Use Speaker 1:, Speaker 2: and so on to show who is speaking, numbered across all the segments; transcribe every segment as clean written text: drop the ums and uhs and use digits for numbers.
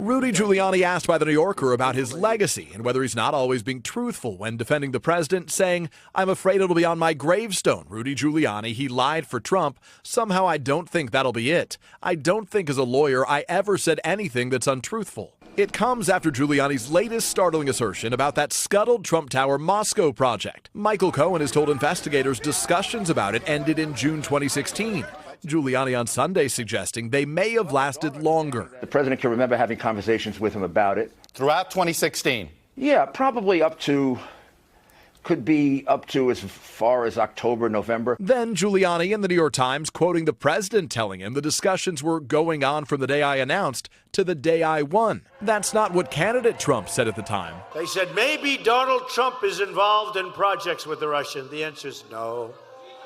Speaker 1: Rudy Giuliani asked by The New Yorker about his legacy and whether he's not always being truthful when defending the president, saying, "I'm afraid it'll be on my gravestone. Rudy Giuliani, he lied for Trump. Somehow I don't think that'll be it. I don't think as a lawyer I ever said anything that's untruthful." It comes after Giuliani's latest startling assertion about that scuttled Trump Tower Moscow project. Michael Cohen has told investigators discussions about it ended in June 2016. Giuliani on Sunday suggesting they may have lasted longer.
Speaker 2: The president can remember having conversations with him about it.
Speaker 3: Throughout 2016?
Speaker 2: Yeah, probably could be up to as far as October, November.
Speaker 1: Then Giuliani in the New York Times quoting the president telling him the discussions were going on from the day I announced to the day I won. That's not what candidate Trump said at the time.
Speaker 4: They said maybe Donald Trump is involved in projects with the Russians. The answer is no.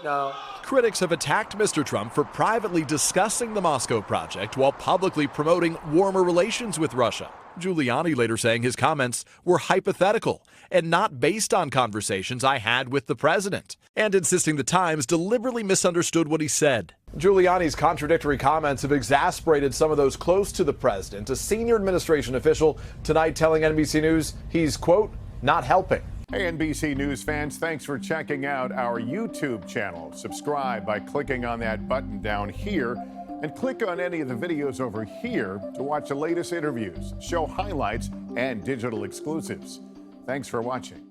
Speaker 4: No.
Speaker 1: Critics have attacked Mr. Trump for privately discussing the Moscow project while publicly promoting warmer relations with Russia. Giuliani later saying his comments were hypothetical and not based on conversations I had with the president, and insisting the Times deliberately misunderstood what he said. Giuliani's contradictory comments have exasperated some of those close to the president. A senior administration official tonight telling NBC News he's, quote, not helping.
Speaker 5: Hey, NBC News fans, thanks for checking out our YouTube channel. Subscribe by clicking on that button down here and click on any of the videos over here to watch the latest interviews, show highlights, and digital exclusives. Thanks for watching.